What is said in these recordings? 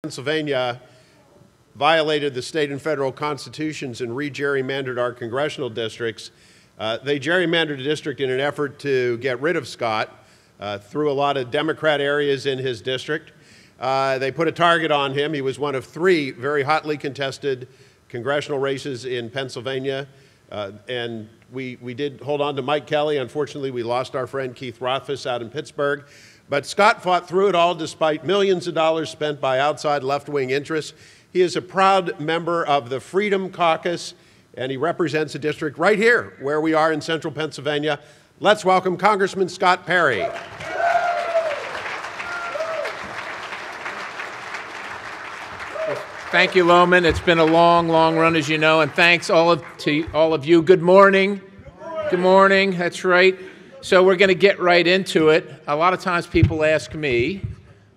Pennsylvania violated the state and federal constitutions and re-gerrymandered our congressional districts. They gerrymandered the district in an effort to get rid of Scott through a lot of Democrat areas in his district. They put a target on him. He was one of three very hotly contested congressional races in Pennsylvania. And we did hold on to Mike Kelly. Unfortunately, we lost our friend Keith Rothfuss out in Pittsburgh. But Scott fought through it all despite millions of dollars spent by outside left-wing interests. He is a proud member of the Freedom Caucus, and he represents a district right here where we are in central Pennsylvania. Let's welcome Congressman Scott Perry. Thank you, Lohman. It's been a long, long run, as you know, and thanks to all of you. Good morning. Good morning. That's right. So we're going to get right into it. A lot of times people ask me,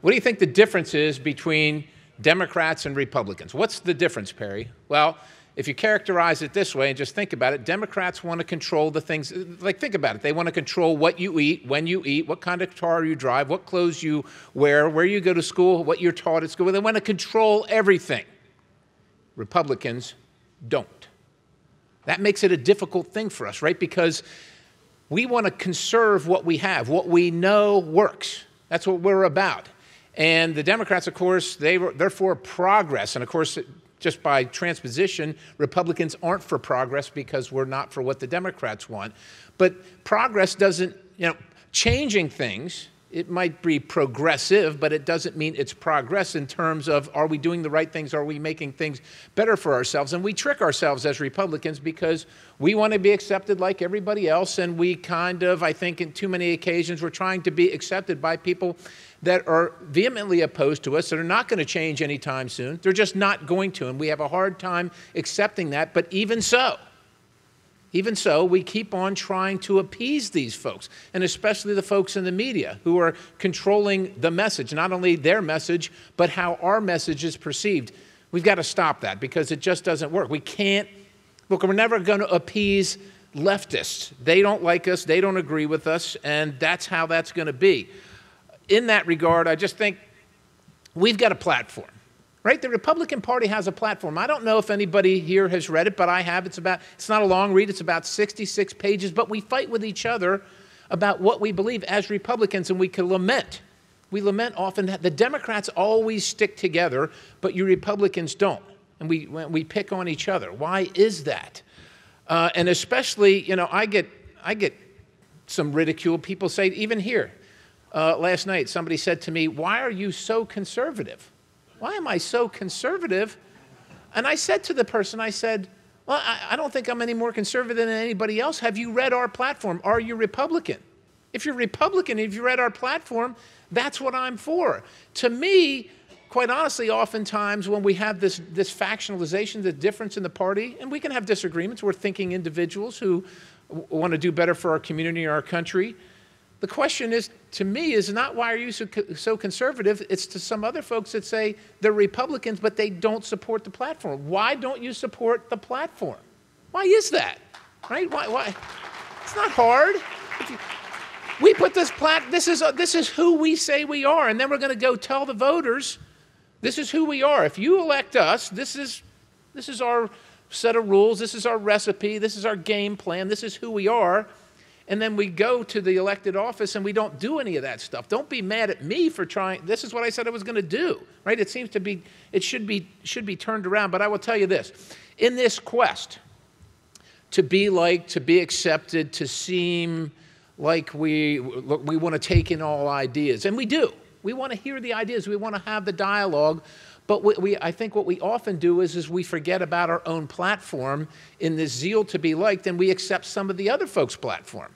what do you think the difference is between Democrats and Republicans? What's the difference, Perry? Well, if you characterize it this way and just think about it, Democrats want to control the things, like think about it. They want to control what you eat, when you eat, what kind of car you drive, what clothes you wear, where you go to school, what you're taught at school. They want to control everything. Republicans don't. That makes it a difficult thing for us, right? Because we want to conserve what we have, what we know works. That's what we're about. And the Democrats, of course, they're for progress. And of course, just by transposition, Republicans aren't for progress because we're not for what the Democrats want. But progress doesn't, changing things, it might be progressive, but it doesn't mean it's progress in terms of, are we doing the right things? Are we making things better for ourselves? And we trick ourselves as Republicans because we want to be accepted like everybody else. And we kind of, I think in too many occasions, we're trying to be accepted by people that are vehemently opposed to us, that are not going to change anytime soon. They're just not going to. And we have a hard time accepting that. But even so, we keep on trying to appease these folks, and especially the folks in the media who are controlling the message, not only their message, but how our message is perceived. We've got to stop that because it just doesn't work. We can't, look, we're never going to appease leftists. They don't like us, they don't agree with us, and that's how that's going to be. In that regard, I just think we've got a platform. Right? The Republican Party has a platform. I don't know if anybody here has read it, but I have. It's not a long read. It's about 66 pages. But we fight with each other about what we believe as Republicans, and we can lament. We lament often that the Democrats always stick together, but you Republicans don't. And we pick on each other. Why is that? And especially, I get some ridicule. People say, even here, last night, somebody said to me, "Why are you so conservative? Why am I so conservative?" And I said to the person, I said, well, I don't think I'm any more conservative than anybody else. Have you read our platform? Are you Republican? If you're Republican, if you read our platform, that's what I'm for. To me, quite honestly, oftentimes when we have this factionalization, the difference in the party, and we can have disagreements, we're thinking individuals who want to do better for our community or our country. The question is, to me, is not why are you so conservative? It's to some other folks that say they're Republicans, but they don't support the platform. Why don't you support the platform? Why is that? Right? Why? It's not hard. We put this this is who we say we are, and then we're going to go tell the voters, this is who we are. If you elect us, this is our set of rules. This is our recipe. This is our game plan. This is who we are. And then we go to the elected office and we don't do any of that stuff. Don't be mad at me for trying. This is what I said I was going to do, right? It seems to be, it should be turned around. But I will tell you this, in this quest to be liked, to be accepted, to seem like we want to take in all ideas, and we do. We want to hear the ideas. We want to have the dialogue. But I think what we often do is we forget about our own platform in this zeal to be liked, and we accept some of the other folks' platform.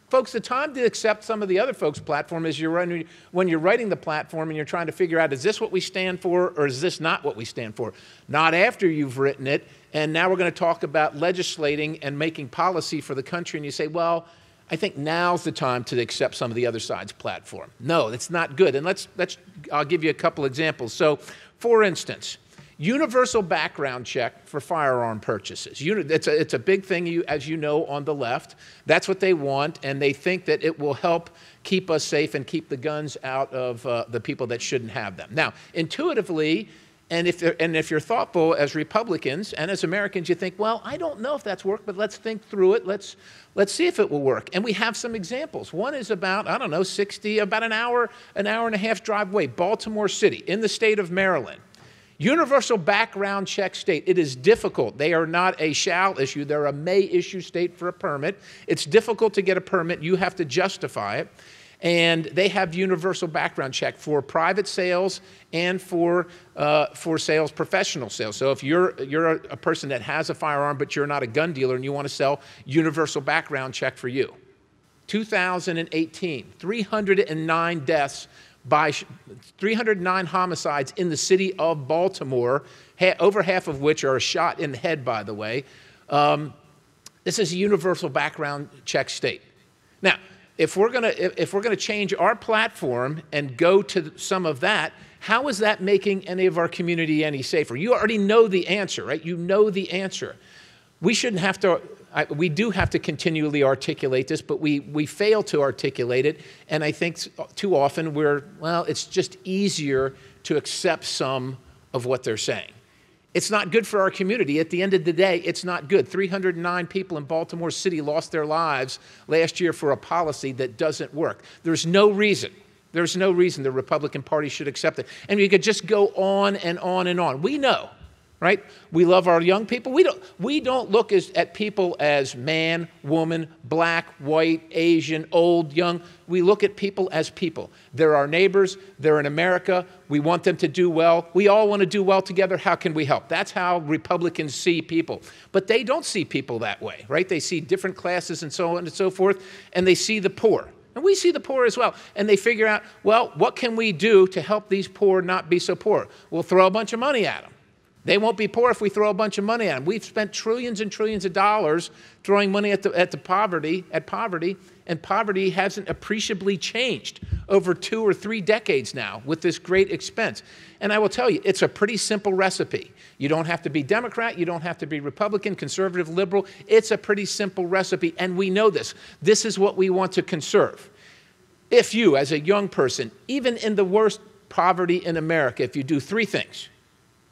Folks, the time to accept some of the other folks' platform is when you're writing the platform and you're trying to figure out, is this what we stand for or is this not what we stand for? Not after you've written it, and now we're going to talk about legislating and making policy for the country, and you say, well, I think now's the time to accept some of the other side's platform. No, that's not good. And I'll give you a couple examples. So, for instance, Universal background check for firearm purchases. It's a big thing, as you know, on the left. That's what they want, and they think that it will help keep us safe and keep the guns out of the people that shouldn't have them. Now, intuitively, and if you're thoughtful as Republicans and as Americans, you think, well, I don't know if that's worked, but let's think through it. Let's see if it will work. And we have some examples. One is about, I don't know, about an hour and a half drive away, Baltimore City, in the state of Maryland. Universal background check state. It is difficult. They are not a shall issue. They're a may issue state for a permit. It's difficult to get a permit. You have to justify it. And they have universal background check for private sales and for sales, professional sales. So if you're a person that has a firearm, but you're not a gun dealer and you want to sell, universal background check for you. 2018, 309 deaths by 309 homicides in the city of Baltimore, over half of which are shot in the head, by the way. This is a universal background check state. Now, if we're gonna change our platform and go to some of that, how is that making any of our community any safer? You already know the answer, right? You know the answer. We shouldn't have to. We do have to continually articulate this, but we fail to articulate it, and I think too often it's just easier to accept some of what they're saying. It's not good for our community. At the end of the day, it's not good. 309 people in Baltimore City lost their lives last year for a policy that doesn't work. There's no reason the Republican Party should accept it. And we could just go on and on and on. We know. Right? We love our young people. We don't look at people as man, woman, black, white, Asian, old, young. We look at people as people. They're our neighbors. They're in America. We want them to do well. We all want to do well together. How can we help? That's how Republicans see people. But they don't see people that way, right? They see different classes and so on and so forth, and they see the poor. And we see the poor as well. And they figure out, well, what can we do to help these poor not be so poor? We'll throw a bunch of money at them. They won't be poor if we throw a bunch of money at them. We've spent trillions and trillions of dollars throwing money at poverty, and poverty hasn't appreciably changed over 2 or 3 decades now with this great expense. And I will tell you, it's a pretty simple recipe. You don't have to be Democrat, you don't have to be Republican, conservative, liberal. It's a pretty simple recipe, and we know this. This is what we want to conserve. If you, as a young person, even in the worst poverty in America, if you do 3 things,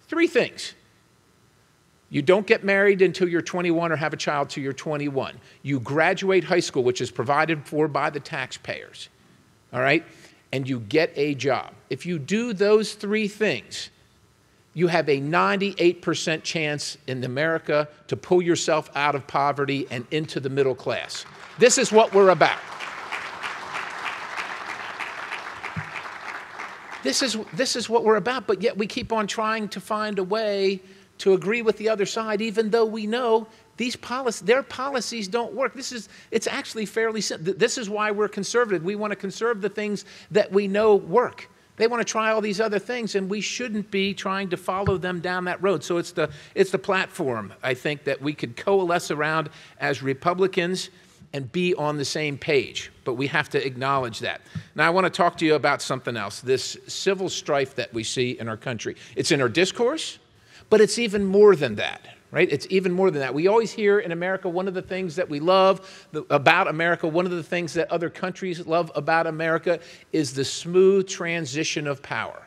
3 things. You don't get married until you're 21 or have a child till you're 21. You graduate high school, which is provided for by the taxpayers, all right? And you get a job. If you do those 3 things, you have a 98% chance in America to pull yourself out of poverty and into the middle class. This is what we're about. This is what we're about, but yet we keep on trying to find a way to agree with the other side, even though we know their policies don't work. It's actually fairly simple. This is why we're conservative. We want to conserve the things that we know work. They want to try all these other things, and we shouldn't be trying to follow them down that road. So it's the platform, I think, that we could coalesce around as Republicans and be on the same page, but we have to acknowledge that. Now, I want to talk to you about something else, this civil strife that we see in our country. It's in our discourse, but it's even more than that, right? It's even more than that. We always hear in America, one of the things that we love about America, one of the things that other countries love about America is the smooth transition of power.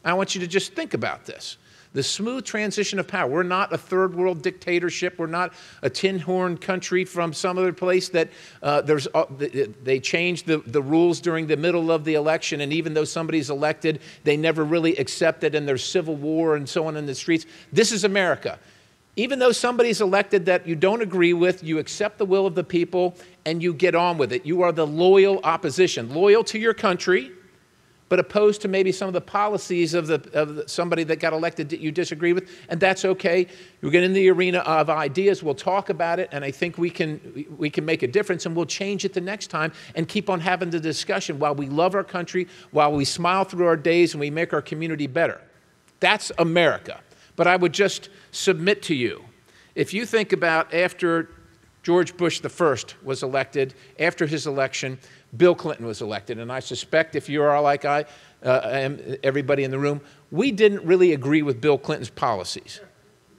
I want you to just think about this. The smooth transition of power. We're not a third world dictatorship. We're not a tin horn country from some other place that they changed the rules during the middle of the election, and even though somebody's elected, they never really accept it, and there's civil war and so on in the streets. This is America. Even though somebody's elected that you don't agree with, you accept the will of the people, and you get on with it. You are the loyal opposition, loyal to your country, but opposed to maybe some of the policies of somebody that got elected that you disagree with, and that's okay. We'll get in the arena of ideas, we'll talk about it, and I think we can make a difference, and we'll change it the next time and keep on having the discussion while we love our country, while we smile through our days and we make our community better. That's America. But I would just submit to you, if you think about after George Bush I was elected, after his election, Bill Clinton was elected, and I suspect if you are like I, everybody in the room, we didn't really agree with Bill Clinton's policies,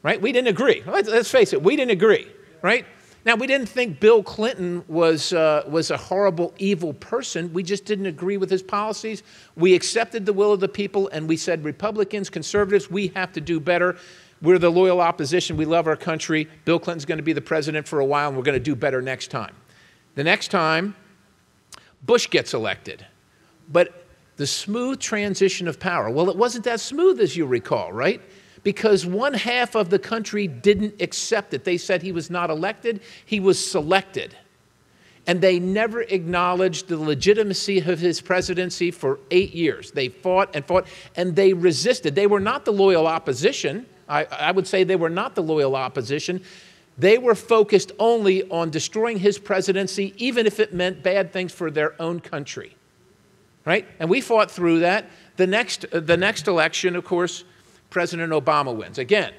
right? We didn't agree. Let's face it, we didn't agree, right? Now, we didn't think Bill Clinton was a horrible, evil person. We just didn't agree with his policies. We accepted the will of the people, and we said, Republicans, conservatives, we have to do better. We're the loyal opposition. We love our country. Bill Clinton's going to be the president for a while, and we're going to do better next time. The next time, Bush gets elected. But the smooth transition of power, well, it wasn't that smooth, as you recall, right? Because one half of the country didn't accept it. They said he was not elected, he was selected. And they never acknowledged the legitimacy of his presidency for 8 years. They fought and fought, and they resisted. They were not the loyal opposition. I would say they were not the loyal opposition. They were focused only on destroying his presidency, even if it meant bad things for their own country, right? And we fought through that. The next election, of course, President Obama wins. Again,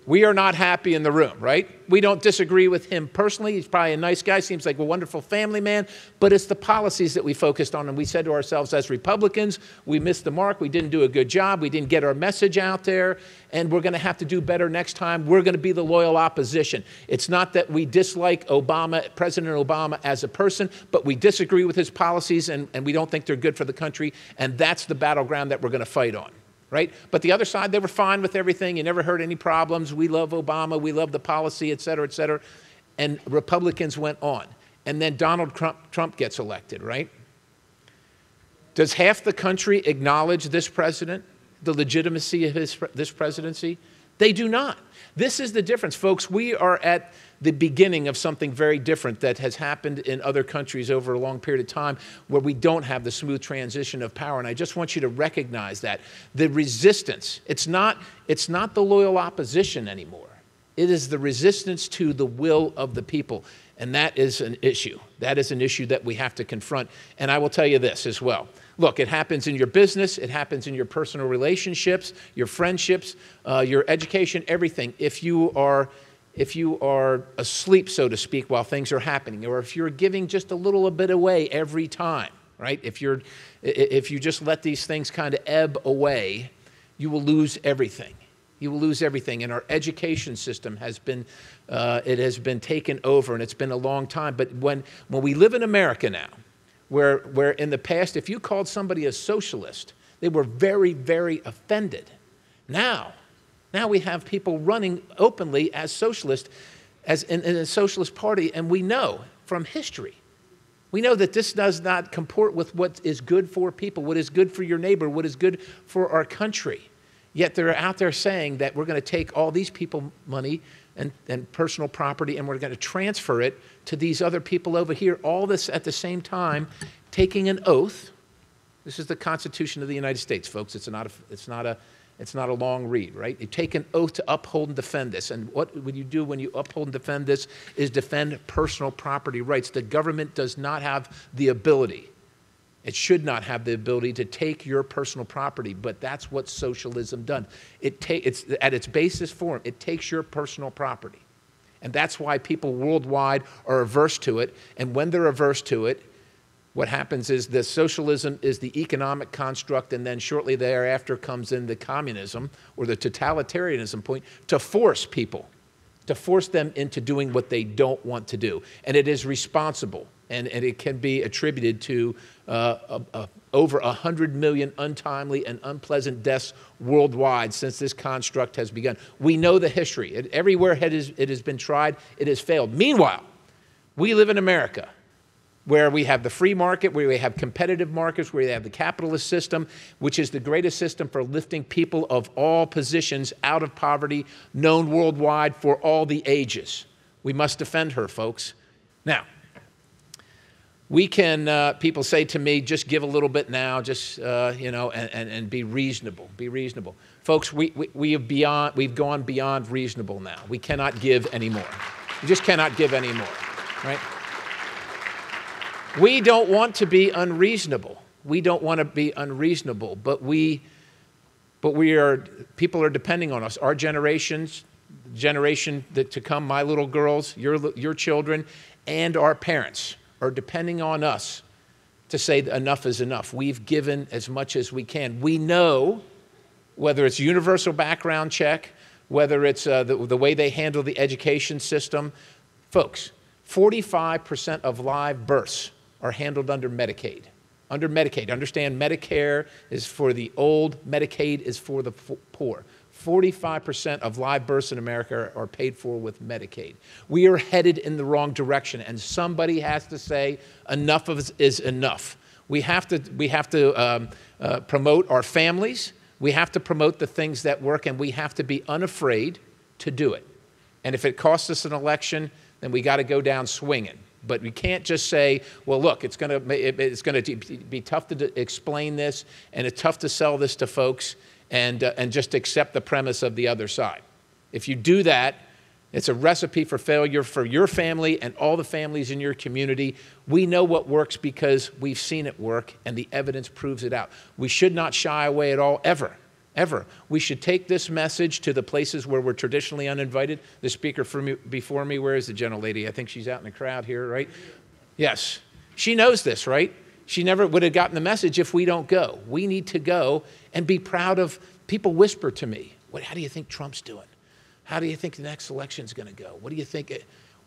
we are not happy in the room, right? We don't disagree with him personally. He's probably a nice guy, seems like a wonderful family man, but it's the policies that we focused on, and we said to ourselves as Republicans, we missed the mark, we didn't do a good job, we didn't get our message out there, and we're going to have to do better next time. We're going to be the loyal opposition. It's not that we dislike Obama, President Obama as a person, but we disagree with his policies, and we don't think they're good for the country, and that's the battleground that we're going to fight on. Right? But the other side, they were fine with everything. You never heard any problems. We love Obama. We love the policy, et cetera, et cetera. And Republicans went on. And then Donald Trump gets elected, right? Does half the country acknowledge this president, the legitimacy of this presidency? They do not. This is the difference, folks. We are at the beginning of something very different that has happened in other countries over a long period of time where we don't have the smooth transition of power. And I just want you to recognize that. The resistance, it's not the loyal opposition anymore. It is the resistance to the will of the people. And that is an issue. That is an issue that we have to confront. And I will tell you this as well. Look, it happens in your business. It happens in your personal relationships, your friendships, your education, everything. If you are asleep, so to speak, while things are happening, or if you're giving just a little bit away every time, right? If you just let these things kind of ebb away, you will lose everything. You will lose everything. And our education system has been taken over, and it's been a long time. But when we live in America now, where in the past, if you called somebody a socialist, they were very, very offended. Now we have people running openly as socialists, as in a socialist party, and we know from history, we know that this does not comport with what is good for people, what is good for your neighbor, what is good for our country. Yet they're out there saying that we're going to take all these people money and personal property, and we're going to transfer it to these other people over here. All this at the same time, taking an oath. This is the Constitution of the United States, folks. It's not a long read, right? You take an oath to uphold and defend this. And what would you do when you uphold and defend this is defend personal property rights. The government does not have the ability. It should not have the ability to take your personal property, but that's what socialism does. It's at its basis form, it takes your personal property. And that's why people worldwide are averse to it. And when they're averse to it, what happens is that socialism is the economic construct, and then shortly thereafter comes in the communism or the totalitarianism point to force people, to force them into doing what they don't want to do. And it is responsible, and it can be attributed to over 100 million untimely and unpleasant deaths worldwide since this construct has begun. We know the history. Everywhere it has been tried, it has failed. Meanwhile, we live in America, where we have the free market, where we have competitive markets, where we have the capitalist system, which is the greatest system for lifting people of all positions out of poverty, known worldwide for all the ages. We must defend her, folks. Now, we can, people say to me, just give a little bit now, just, and be reasonable, be reasonable. Folks, we've gone beyond reasonable now. We cannot give anymore. We just cannot give anymore, right? We don't want to be unreasonable. We don't want to be unreasonable, but people are depending on us. Our generation to come, my little girls, your children, and our parents are depending on us to say enough is enough. We've given as much as we can. We know, whether it's universal background check, whether it's the way they handle the education system. Folks, 45% of live births are handled under Medicaid. Under Medicaid. Understand, Medicare is for the old, Medicaid is for the poor. 45% of live births in America are paid for with Medicaid. We are headed in the wrong direction, and somebody has to say enough of it is enough. We have to promote our families. We have to promote the things that work, and we have to be unafraid to do it. And if it costs us an election, then we got to go down swinging. But we can't just say, well, look, it's going to be tough to explain this, and it's tough to sell this to folks, and just accept the premise of the other side. If you do that, it's a recipe for failure for your family and all the families in your community. We know what works because we've seen it work, and the evidence proves it out. We should not shy away at all, ever, ever. We should take this message to the places where we're traditionally uninvited. The speaker before me, where is the gentle lady? I think she's out in the crowd here, right? Yes. She knows this, right? She never would have gotten the message if we don't go. We need to go and be proud of. People whisper to me, how do you think Trump's doing? How do you think the next election's going to go? What do you think?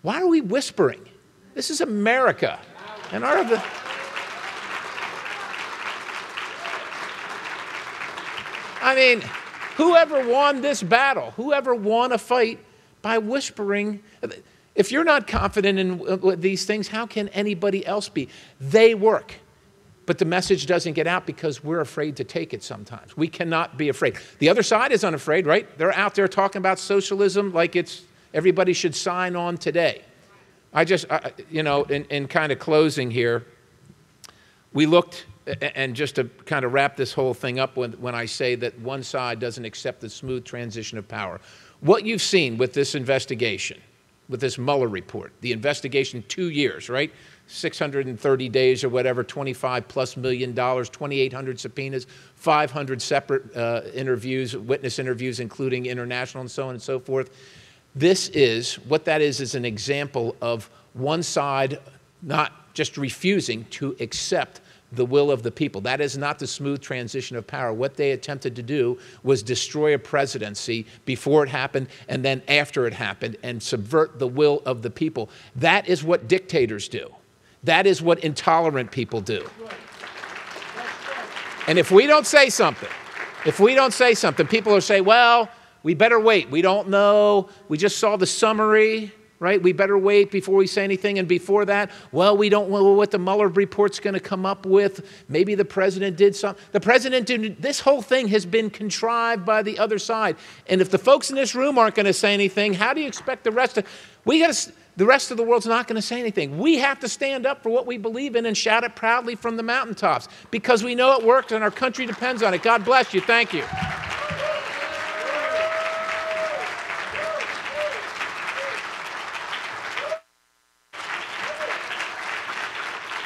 Why are we whispering? This is America. And I mean, whoever won this battle, whoever won a fight by whispering, if you're not confident in these things, how can anybody else be? They work. But the message doesn't get out because we're afraid to take it sometimes. We cannot be afraid. The other side is unafraid, right? They're out there talking about socialism like everybody should sign on today. In kind of closing here, we looked, and just to kind of wrap this whole thing up when I say that one side doesn't accept the smooth transition of power. What you've seen with this investigation, with this Mueller report, the investigation, 2 years, right? 630 days or whatever, $25+ million, 2,800 subpoenas, 500 separate interviews, witness interviews, including international and so on and so forth. What that is an example of one side not just refusing to accept the will of the people. That is not the smooth transition of power. What they attempted to do was destroy a presidency before it happened and then after it happened and subvert the will of the people. That is what dictators do. That is what intolerant people do. And if we don't say something, people will say, well, we better wait. We don't know. We just saw the summary, right? We better wait before we say anything. And before that, well, we don't know what the Mueller report's going to come up with. Maybe the president did something. The president didn't. This whole thing has been contrived by the other side. And if the folks in this room aren't going to say anything, how do you expect the rest of... The rest of the world's not going to say anything. We have to stand up for what we believe in and shout it proudly from the mountaintops because we know it works and our country depends on it. God bless you. Thank you.